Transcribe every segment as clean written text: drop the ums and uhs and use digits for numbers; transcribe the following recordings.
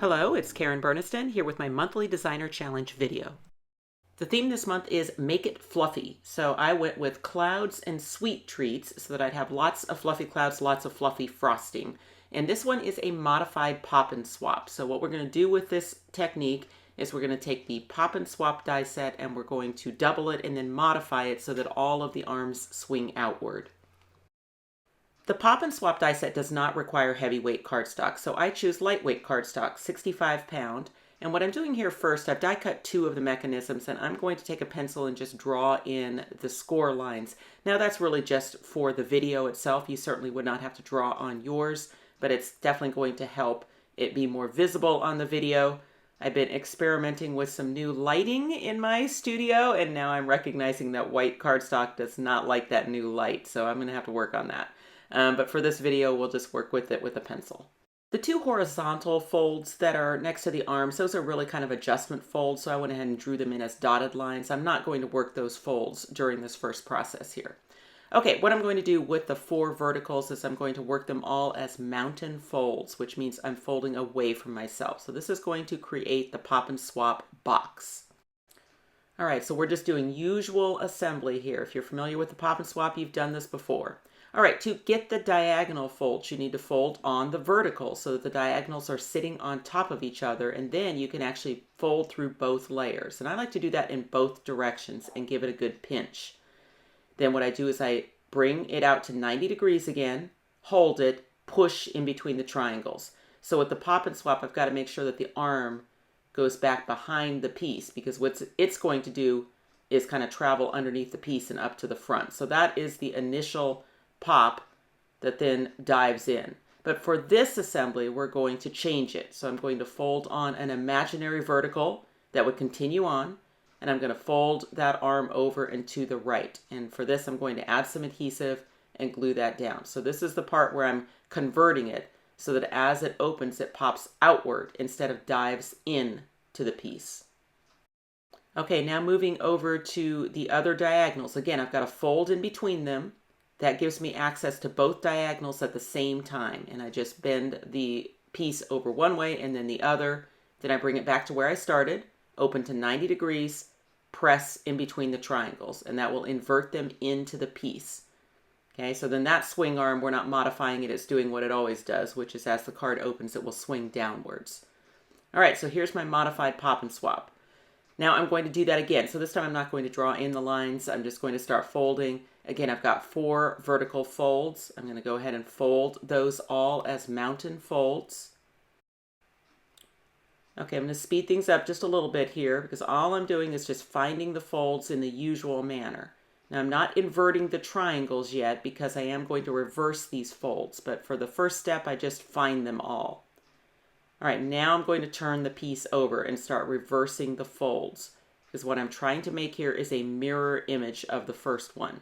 Hello, it's Karen Berniston here with my monthly designer challenge video. The theme this month is Make It Fluffy. So I went with clouds and sweet treats so that I'd have lots of fluffy clouds, lots of fluffy frosting. And this one is a modified pop and swap. So what we're going to do with this technique is we're going to take the pop and swap die set and we're going to double it and then modify it so that all of the arms swing outward. The pop and swap die set does not require heavyweight cardstock, so I choose lightweight cardstock, 65 pound. And what I'm doing here first, I've die cut 2 of the mechanisms, and I'm going to take a pencil and just draw in the score lines. Now that's really just for the video itself. You certainly would not have to draw on yours, but it's definitely going to help it be more visible on the video. I've been experimenting with some new lighting in my studio, and now I'm recognizing that white cardstock does not like that new light, so I'm going to have to work on that. But for this video, we'll just work with it with a pencil. The 2 horizontal folds that are next to the arms, those are really kind of adjustment folds, so I went ahead and drew them in as dotted lines. I'm not going to work those folds during this first process here. Okay, what I'm going to do with the 4 verticals is I'm going to work them all as mountain folds, which means I'm folding away from myself. So this is going to create the pop and swap box. All right, so we're just doing usual assembly here. If you're familiar with the pop and swap, you've done this before. All right, to get the diagonal folds, you need to fold on the vertical so that the diagonals are sitting on top of each other, and then you can actually fold through both layers. And I like to do that in both directions and give it a good pinch. Then what I do is I bring it out to 90 degrees again, hold it, push in between the triangles. So with the pop and swap, I've got to make sure that the arm goes back behind the piece, because what it's going to do is kind of travel underneath the piece and up to the front. So that is the initial pop that then dives in. But for this assembly, we're going to change it. So I'm going to fold on an imaginary vertical that would continue on, and I'm going to fold that arm over and to the right. And for this, I'm going to add some adhesive and glue that down. So this is the part where I'm converting it so that as it opens, it pops outward instead of dives in to the piece. Okay, now moving over to the other diagonals. Again, I've got a fold in between them. That gives me access to both diagonals at the same time. And I just bend the piece over one way and then the other. Then I bring it back to where I started, open to 90 degrees, press in between the triangles, and that will invert them into the piece. Okay, so then that swing arm, we're not modifying it. It's doing what it always does, which is as the card opens, it will swing downwards. All right, so here's my modified pop and swap. Now I'm going to do that again. So this time I'm not going to draw in the lines. I'm just going to start folding. Again, I've got 4 vertical folds. I'm going to go ahead and fold those all as mountain folds. Okay, I'm going to speed things up just a little bit here because all I'm doing is just finding the folds in the usual manner. Now I'm not inverting the triangles yet because I am going to reverse these folds, but for the first step, I just find them all. All right, now I'm going to turn the piece over and start reversing the folds because what I'm trying to make here is a mirror image of the first one.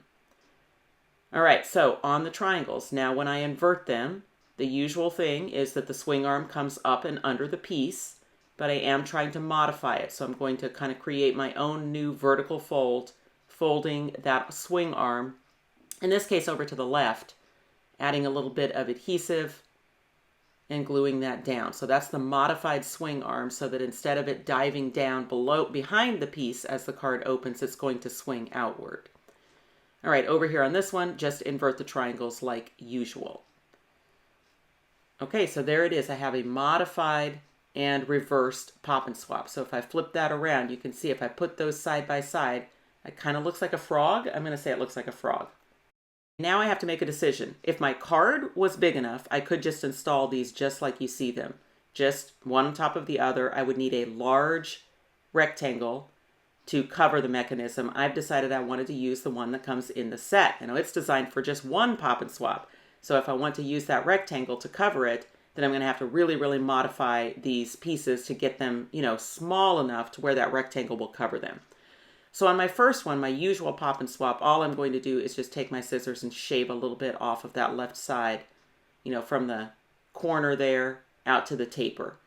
All right, so on the triangles, now when I invert them, the usual thing is that the swing arm comes up and under the piece, but I am trying to modify it. So I'm going to kind of create my own new vertical fold, folding that swing arm, in this case over to the left, adding a little bit of adhesive and gluing that down. So that's the modified swing arm so that instead of it diving down behind the piece as the card opens, it's going to swing outward. All right, over here on this one, just invert the triangles like usual. Okay, so there it is. I have a modified and reversed pop and swap. So if I flip that around, you can see if I put those side by side, it kind of looks like a frog. I'm going to say it looks like a frog. Now I have to make a decision. If my card was big enough, I could just install these just like you see them, just one on top of the other. I would need a large rectangle to cover the mechanism. I've decided I wanted to use the one that comes in the set. You know, it's designed for just one pop and swap. So if I want to use that rectangle to cover it, then I'm going to have to really, really modify these pieces to get them, small enough to where that rectangle will cover them. So on my first one, my usual pop and swap, all I'm going to do is just take my scissors and shave a little bit off of that left side, from the corner there out to the taper.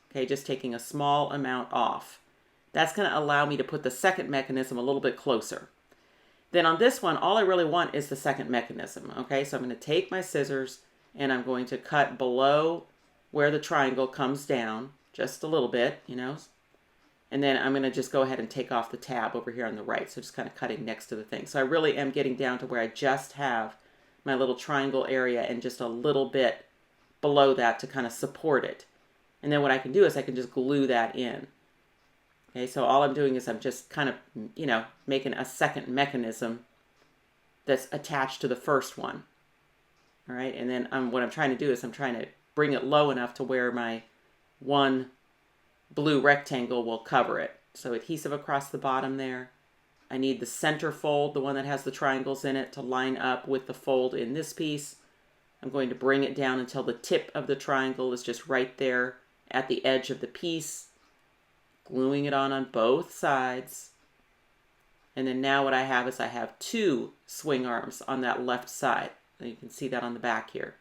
Okay, just taking a small amount off. That's going to allow me to put the second mechanism a little bit closer. Then on this one, all I really want is the second mechanism. Okay, so I'm going to take my scissors and I'm going to cut below where the triangle comes down, just a little bit, you know. And then I'm going to just go ahead and take off the tab over here on the right. So just kind of cutting next to the thing. So I really am getting down to where I just have my little triangle area and just a little bit below that to kind of support it. And then what I can do is I can just glue that in. Okay, so all I'm doing is I'm just kind of, you know, making a second mechanism that's attached to the first one. All right, and then what I'm trying to do is I'm trying to bring it low enough to where my one blue rectangle will cover it. So adhesive across the bottom there. I need the center fold, the one that has the triangles in it, to line up with the fold in this piece. I'm going to bring it down until the tip of the triangle is just right there at the edge of the piece, gluing it on both sides. And then now what I have is I have two swing arms on that left side. You can see that on the back here.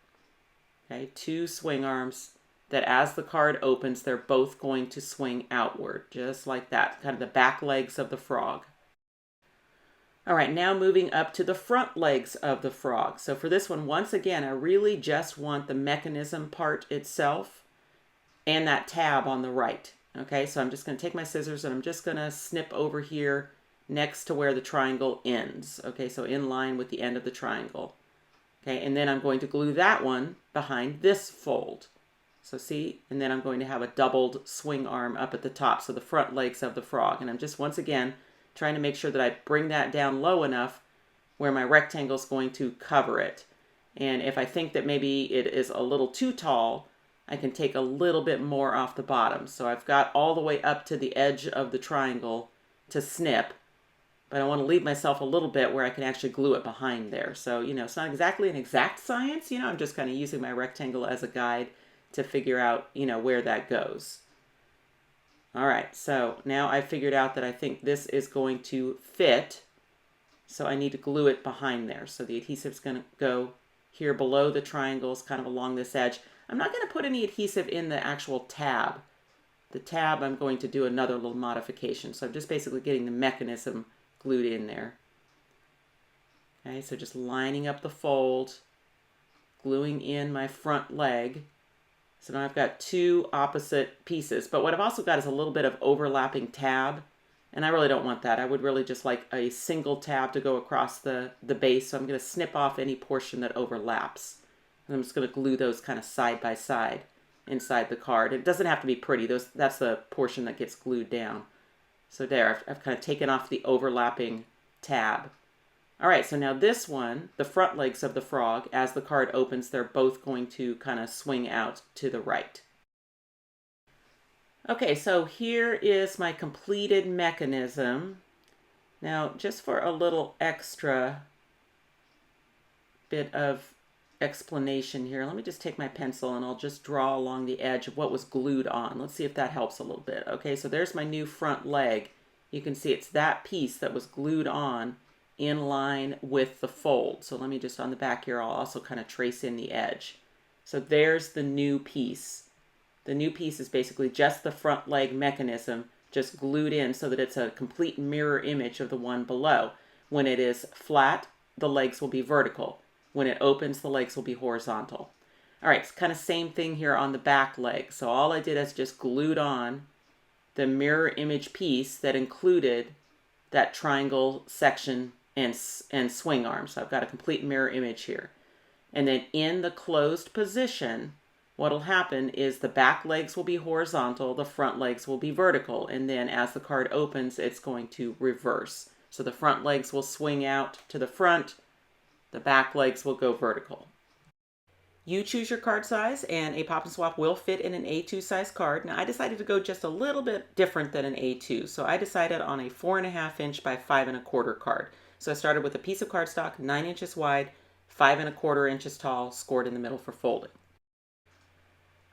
Okay, two swing arms that as the card opens, they're both going to swing outward, just like that, kind of the back legs of the frog. All right, now moving up to the front legs of the frog. So for this one, once again, I really just want the mechanism part itself and that tab on the right. Okay, so I'm just going to take my scissors and I'm just going to snip over here next to where the triangle ends. Okay, so in line with the end of the triangle. Okay, and then I'm going to glue that one behind this fold. So see, and then I'm going to have a doubled swing arm up at the top, so the front legs of the frog. And I'm just, once again, trying to make sure that I bring that down low enough where my rectangle is going to cover it. And if I think that maybe it is a little too tall, I can take a little bit more off the bottom. So I've got all the way up to the edge of the triangle to snip, but I want to leave myself a little bit where I can actually glue it behind there. So, you know, it's not exactly an exact science, you know, I'm just kind of using my rectangle as a guide to figure out, you know, where that goes. All right, so now I figured out that I think this is going to fit, so I need to glue it behind there. So the adhesive's going to go here below the triangles, kind of along this edge. I'm not going to put any adhesive in the actual tab. The tab, I'm going to do another little modification. So I'm just basically getting the mechanism glued in there. Okay, so just lining up the fold, gluing in my front leg. So now I've got two opposite pieces, but what I've also got is a little bit of overlapping tab, and I really don't want that. I would really just like a single tab to go across the base, so I'm going to snip off any portion that overlaps. And I'm just going to glue those kind of side by side inside the card. It doesn't have to be pretty. That's the portion that gets glued down. So there, I've kind of taken off the overlapping tab. All right, so now this one, the front legs of the frog, as the card opens, they're both going to kind of swing out to the right. Okay, so here is my completed mechanism. Now, just for a little extra bit of explanation here, let me just take my pencil and I'll just draw along the edge of what was glued on. Let's see if that helps a little bit. Okay, so there's my new front leg. You can see it's that piece that was glued on in line with the fold. So let me just, on the back here, I'll also kind of trace in the edge. So there's the new piece. The new piece is basically just the front leg mechanism, just glued in so that it's a complete mirror image of the one below. When it is flat, the legs will be vertical. When it opens, the legs will be horizontal. All right, it's kind of same thing here on the back leg. So all I did is just glued on the mirror image piece that included that triangle section and swing arm. So I've got a complete mirror image here. And then in the closed position, what'll happen is the back legs will be horizontal, the front legs will be vertical, and then as the card opens, it's going to reverse. So the front legs will swing out to the front, the back legs will go vertical. You choose your card size, and a pop and swap will fit in an A2 size card. Now I decided to go just a little bit different than an A2, so I decided on a 4.5 inch by 5 1/4 card. So I started with a piece of cardstock 9 inches wide, 5 1/4 inches tall, scored in the middle for folding.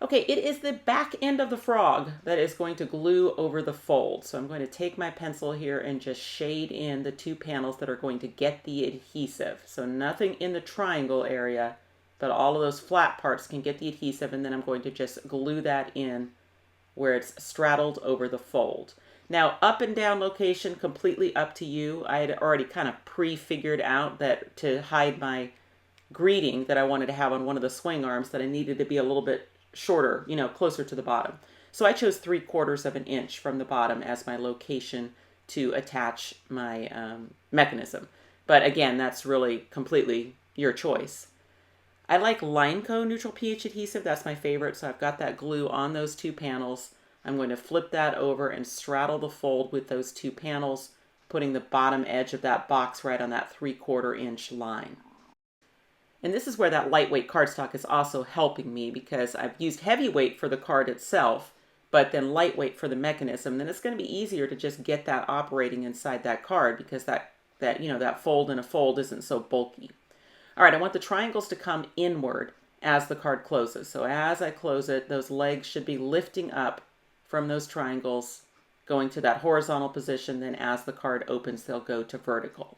Okay, it is the back end of the frog that is going to glue over the fold. So I'm going to take my pencil here and just shade in the two panels that are going to get the adhesive. So nothing in the triangle area, but all of those flat parts can get the adhesive, and then I'm going to just glue that in where it's straddled over the fold. Now, up and down location, completely up to you. I had already kind of pre-figured out that to hide my greeting that I wanted to have on one of the swing arms, that I needed to be a little bit shorter, you know, closer to the bottom. So I chose 3/4 of an inch from the bottom as my location to attach my mechanism. But again, that's really completely your choice. I like LINECO neutral pH adhesive. That's my favorite. So I've got that glue on those two panels. I'm going to flip that over and straddle the fold with those two panels, putting the bottom edge of that box right on that 3/4 inch line. And this is where that lightweight cardstock is also helping me, because I've used heavyweight for the card itself, but then lightweight for the mechanism. Then it's going to be easier to just get that operating inside that card, because that fold in a fold isn't so bulky. All right, I want the triangles to come inward as the card closes. So as I close it, those legs should be lifting up from those triangles, going to that horizontal position. Then as the card opens, they'll go to vertical.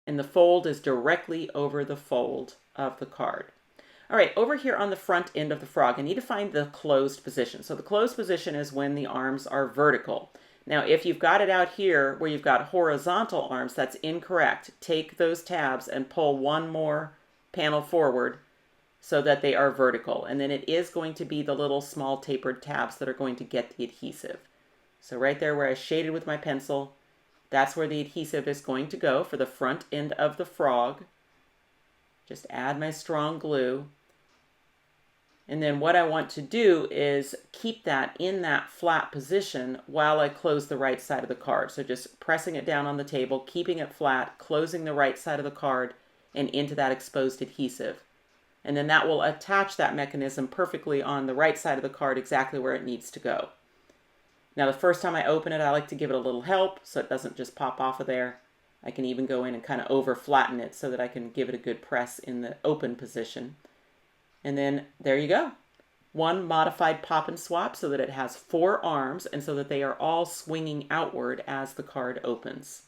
And the fold is directly over the fold of the card. All right, over here on the front end of the frog, I need to find the closed position. So the closed position is when the arms are vertical. Now, if you've got it out here where you've got horizontal arms, that's incorrect. Take those tabs and pull one more panel forward so that they are vertical. And then it is going to be the little small tapered tabs that are going to get the adhesive. So right there where I shaded with my pencil, that's where the adhesive is going to go for the front end of the frog. Just add my strong glue. And then what I want to do is keep that in that flat position while I close the right side of the card. So just pressing it down on the table, keeping it flat, closing the right side of the card and into that exposed adhesive. And then that will attach that mechanism perfectly on the right side of the card, exactly where it needs to go. Now, the first time I open it, I like to give it a little help so it doesn't just pop off of there. I can even go in and kind of over flatten it so that I can give it a good press in the open position. And then there you go. One modified pop and swap so that it has 4 arms and so that they are all swinging outward as the card opens.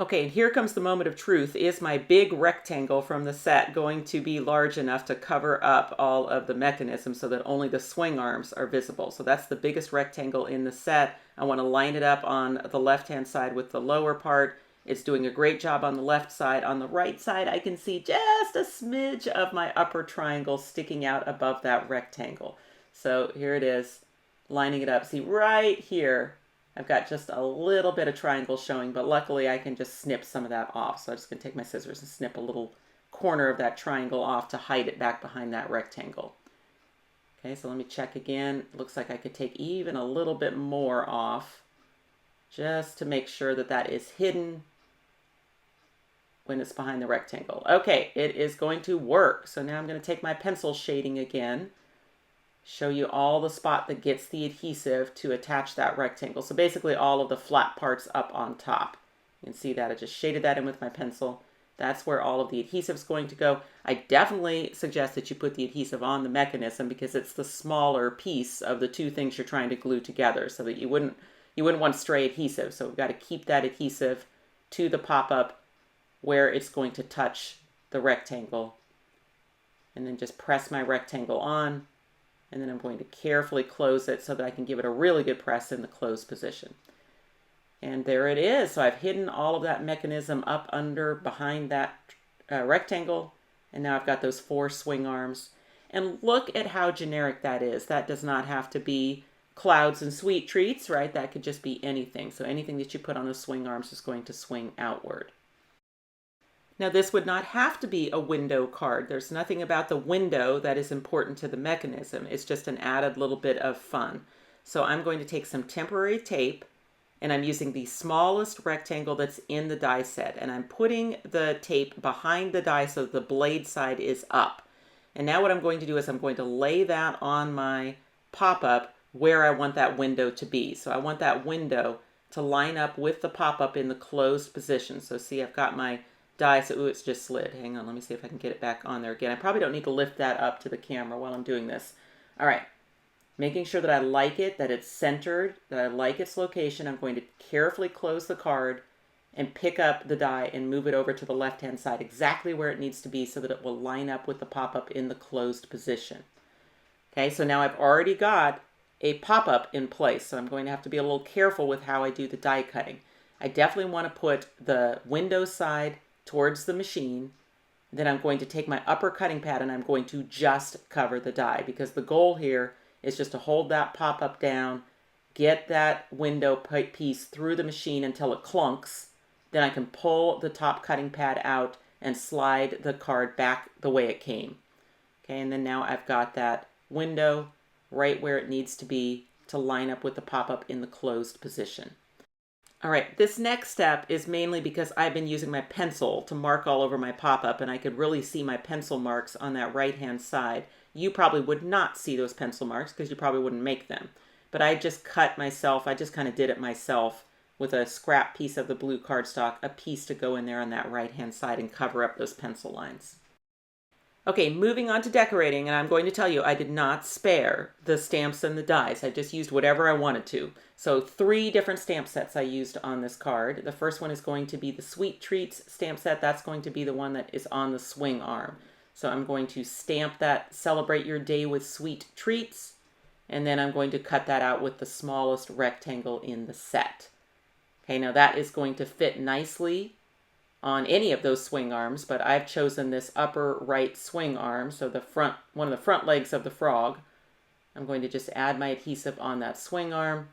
Okay, and here comes the moment of truth. Is my big rectangle from the set going to be large enough to cover up all of the mechanism so that only the swing arms are visible? So that's the biggest rectangle in the set. I want to line it up on the left-hand side with the lower part. It's doing a great job on the left side. On the right side, I can see just a smidge of my upper triangle sticking out above that rectangle. So here it is, lining it up. See, right here, I've got just a little bit of triangle showing, but luckily I can just snip some of that off. So I'm just going to take my scissors and snip a little corner of that triangle off to hide it back behind that rectangle. Okay, so let me check again. Looks like I could take even a little bit more off just to make sure that that is hidden when it's behind the rectangle. Okay, it is going to work. So now I'm going to take my pencil shading again, show you all the spot that gets the adhesive to attach that rectangle. So basically all of the flat parts up on top. You can see that I just shaded that in with my pencil. That's where all of the adhesive is going to go. I definitely suggest that you put the adhesive on the mechanism because it's the smaller piece of the two things you're trying to glue together, so that you wouldn't want stray adhesive. So we've got to keep that adhesive to the pop-up where it's going to touch the rectangle, and then just press my rectangle on, and then I'm going to carefully close it so that I can give it a really good press in the closed position. And there it is. So I've hidden all of that mechanism up under behind that rectangle, and now I've got those 4 swing arms. And look at how generic that is. That does not have to be clouds and sweet treats, right? That could just be anything. So anything that you put on those swing arms is going to swing outward. Now, this would not have to be a window card. There's nothing about the window that is important to the mechanism. It's just an added little bit of fun. So I'm going to take some temporary tape, and I'm using the smallest rectangle that's in the die set, and I'm putting the tape behind the die so the blade side is up. And now what I'm going to do is I'm going to lay that on my pop-up where I want that window to be. So I want that window to line up with the pop-up in the closed position. So see, I've got my die, so ooh, it's just slid. Hang on, let me see if I can get it back on there again. I probably don't need to lift that up to the camera while I'm doing this. All right, making sure that I like it, that it's centered, that I like its location. I'm going to carefully close the card and pick up the die and move it over to the left-hand side exactly where it needs to be so that it will line up with the pop-up in the closed position. Okay, so now I've already got a pop-up in place, so I'm going to have to be a little careful with how I do the die cutting. I definitely want to put the window side towards the machine. Then I'm going to take my upper cutting pad and I'm going to just cover the die, because the goal here is just to hold that pop-up down, get that window piece through the machine until it clunks. Then I can pull the top cutting pad out and slide the card back the way it came. Okay, and then now I've got that window right where it needs to be to line up with the pop-up in the closed position. All right, this next step is mainly because I've been using my pencil to mark all over my pop-up, and I could really see my pencil marks on that right-hand side. You probably would not see those pencil marks because you probably wouldn't make them. But I just cut myself, I just kind of did it myself with a scrap piece of the blue cardstock, a piece to go in there on that right-hand side and cover up those pencil lines. Okay, moving on to decorating, and I'm going to tell you I did not spare the stamps and the dies. I just used whatever I wanted to. So 3 different stamp sets I used on this card. The first one is going to be the Sweet Treats stamp set. That's going to be the one that is on the swing arm. So I'm going to stamp that Celebrate Your Day with Sweet Treats, and then I'm going to cut that out with the smallest rectangle in the set. Okay, now that is going to fit nicely on any of those swing arms, but I've chosen this upper right swing arm, so the front, one of the front legs of the frog. I'm going to just add my adhesive on that swing arm.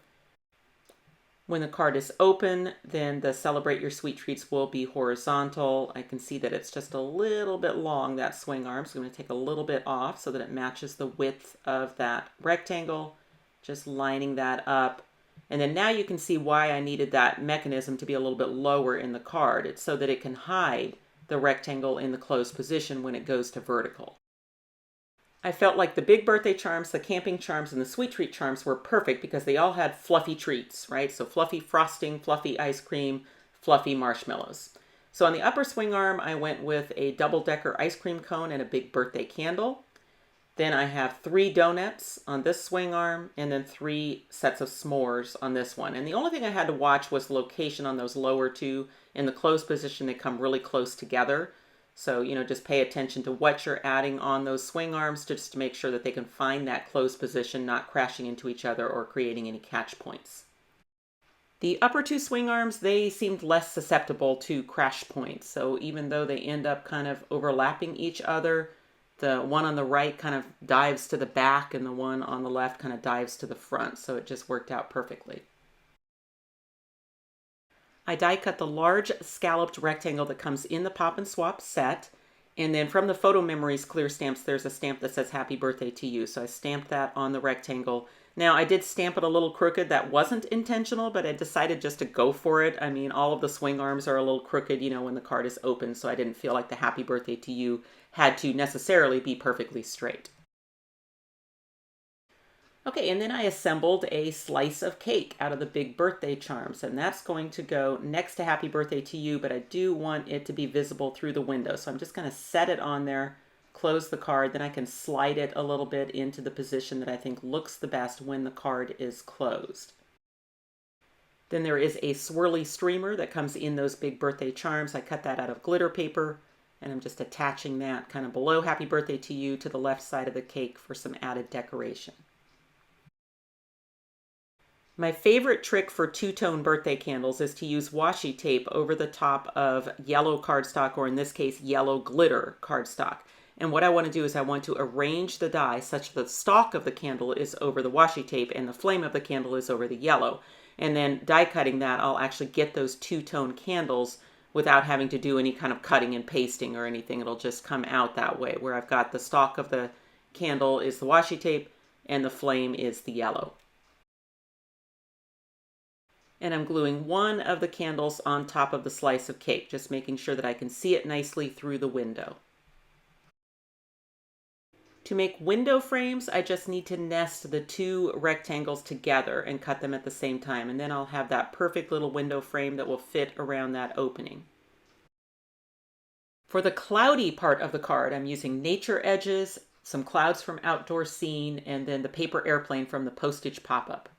When the card is open, then the Celebrate Your Sweet Treats will be horizontal. I can see that it's just a little bit long, that swing arm, so I'm going to take a little bit off so that it matches the width of that rectangle. Just lining that up. And then now you can see why I needed that mechanism to be a little bit lower in the card. It's so that it can hide the rectangle in the closed position when it goes to vertical. I felt like the big birthday charms, the camping charms, and the sweet treat charms were perfect because they all had fluffy treats, right? So fluffy frosting, fluffy ice cream, fluffy marshmallows. So on the upper swing arm, I went with a double-decker ice cream cone and a big birthday candle. Then I have 3 donuts on this swing arm and then 3 sets of s'mores on this one. And the only thing I had to watch was the location on those lower 2. In the closed position, they come really close together. So, just pay attention to what you're adding on those swing arms just to make sure that they can find that closed position, not crashing into each other or creating any catch points. The upper 2 swing arms, they seemed less susceptible to crash points. So even though they end up kind of overlapping each other, the one on the right kind of dives to the back and the one on the left kind of dives to the front. So it just worked out perfectly. I die cut the large scalloped rectangle that comes in the Pop and Swap set. And then from the Photo Memories clear stamps, there's a stamp that says Happy Birthday to You. So I stamped that on the rectangle. Now I did stamp it a little crooked. That wasn't intentional, but I decided just to go for it. I mean, all of the swing arms are a little crooked, when the card is open. So I didn't feel like the Happy Birthday to You had to necessarily be perfectly straight. Okay, and then I assembled a slice of cake out of the big birthday charms, and that's going to go next to Happy Birthday to You, but I do want it to be visible through the window. So I'm just going to set it on there, close the card, then I can slide it a little bit into the position that I think looks the best when the card is closed. Then there is a swirly streamer that comes in those big birthday charms. I cut that out of glitter paper, and I'm just attaching that kind of below Happy Birthday to You to the left side of the cake for some added decoration. My favorite trick for two-tone birthday candles is to use washi tape over the top of yellow cardstock, or in this case, yellow glitter cardstock. And what I want to do is I want to arrange the die such that the stalk of the candle is over the washi tape and the flame of the candle is over the yellow. And then die cutting that, I'll actually get those two-tone candles without having to do any kind of cutting and pasting or anything. It'll just come out that way, where I've got the stalk of the candle is the washi tape and the flame is the yellow. And I'm gluing one of the candles on top of the slice of cake, just making sure that I can see it nicely through the window. To make window frames, I just need to nest the 2 rectangles together and cut them at the same time, and then I'll have that perfect little window frame that will fit around that opening. For the cloudy part of the card, I'm using nature edges, some clouds from Outdoor Scene, and then the paper airplane from the Postage pop-up.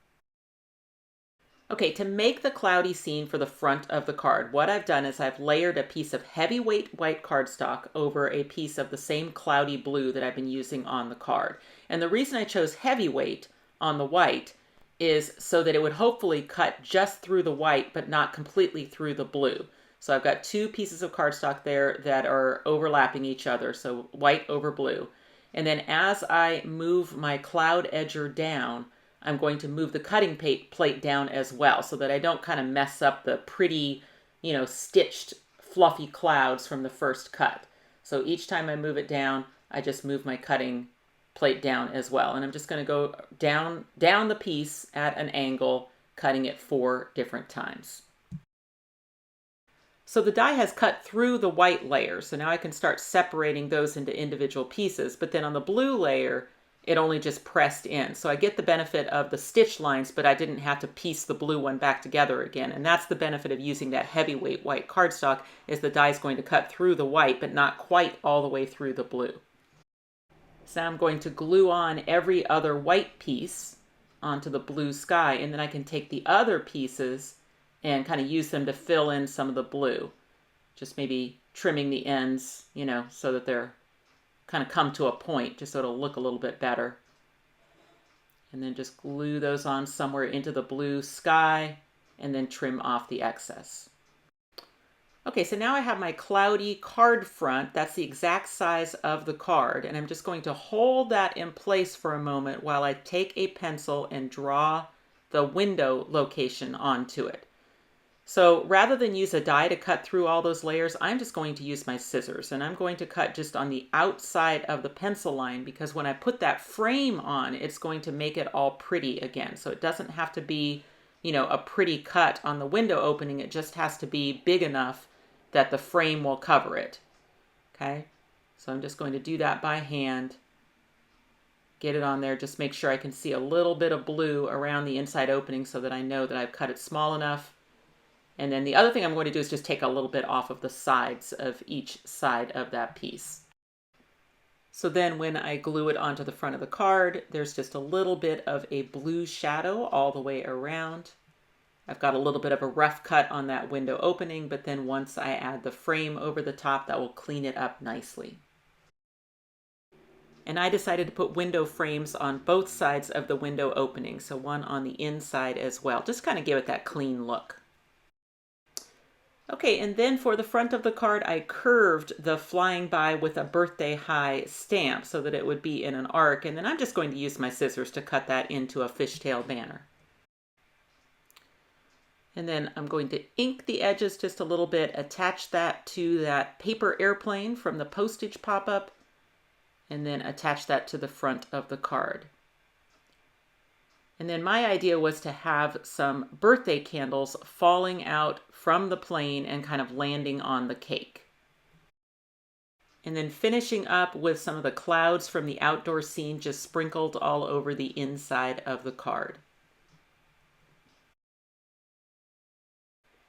Okay, to make the cloudy scene for the front of the card, what I've done is I've layered a piece of heavyweight white cardstock over a piece of the same cloudy blue that I've been using on the card. And the reason I chose heavyweight on the white is so that it would hopefully cut just through the white, but not completely through the blue. So I've got 2 pieces of cardstock there that are overlapping each other, so white over blue. And then as I move my cloud edger down, I'm going to move the cutting plate down as well so that I don't kind of mess up the pretty, stitched fluffy clouds from the first cut. So each time I move it down, I just move my cutting plate down as well. And I'm just going to go down the piece at an angle, cutting it 4 different times. So the die has cut through the white layer, so now I can start separating those into individual pieces. But then on the blue layer, it only just pressed in. So I get the benefit of the stitch lines, but I didn't have to piece the blue one back together again. And that's the benefit of using that heavyweight white cardstock, is the die is going to cut through the white, but not quite all the way through the blue. So I'm going to glue on every other white piece onto the blue sky, and then I can take the other pieces and kind of use them to fill in some of the blue. Just maybe trimming the ends, so that they're kind of come to a point, just so it'll look a little bit better. And then just glue those on somewhere into the blue sky, and then trim off the excess. Okay, so now I have my cloudy card front. That's the exact size of the card, and I'm just going to hold that in place for a moment while I take a pencil and draw the window location onto it. So rather than use a die to cut through all those layers, I'm just going to use my scissors, and I'm going to cut just on the outside of the pencil line, because when I put that frame on, it's going to make it all pretty again. So it doesn't have to be, a pretty cut on the window opening. It just has to be big enough that the frame will cover it. Okay, so I'm just going to do that by hand. Get it on there, just make sure I can see a little bit of blue around the inside opening so that I know that I've cut it small enough. And then the other thing I'm going to do is just take a little bit off of the sides of each side of that piece. So then when I glue it onto the front of the card, there's just a little bit of a blue shadow all the way around. I've got a little bit of a rough cut on that window opening, but then once I add the frame over the top, that will clean it up nicely. And I decided to put window frames on both sides of the window opening, so one on the inside as well. Just kind of give it that clean look. Okay, and then for the front of the card, I curved the flying by with a birthday high stamp so that it would be in an arc, and then I'm just going to use my scissors to cut that into a fishtail banner. And then I'm going to ink the edges just a little bit, attach that to that paper airplane from the Postage pop-up, and then attach that to the front of the card. And then my idea was to have some birthday candles falling out from the plane and kind of landing on the cake. And then finishing up with some of the clouds from the outdoor scene just sprinkled all over the inside of the card.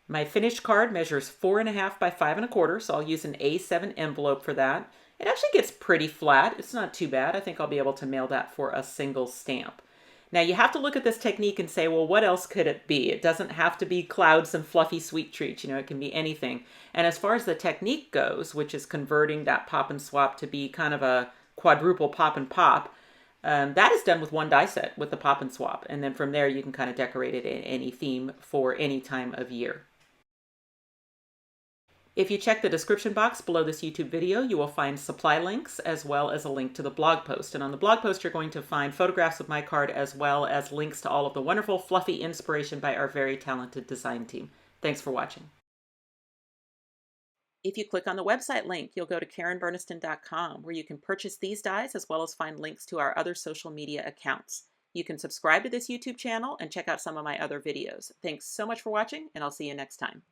My finished card measures 4.5 by 5.25, so I'll use an A7 envelope for that. It actually gets pretty flat. It's not too bad. I think I'll be able to mail that for a single stamp. Now you have to look at this technique and say, well, what else could it be? It doesn't have to be clouds and fluffy sweet treats, it can be anything. And as far as the technique goes, which is converting that pop and swap to be kind of a quadruple pop and pop, that is done with one die set with the pop and swap. And then from there, you can kind of decorate it in any theme for any time of year. If you check the description box below this YouTube video, you will find supply links as well as a link to the blog post. And on the blog post, you're going to find photographs of my card as well as links to all of the wonderful fluffy inspiration by our very talented design team. Thanks for watching. If you click on the website link, you'll go to KarenBerniston.com, where you can purchase these dies as well as find links to our other social media accounts. You can subscribe to this YouTube channel and check out some of my other videos. Thanks so much for watching, and I'll see you next time.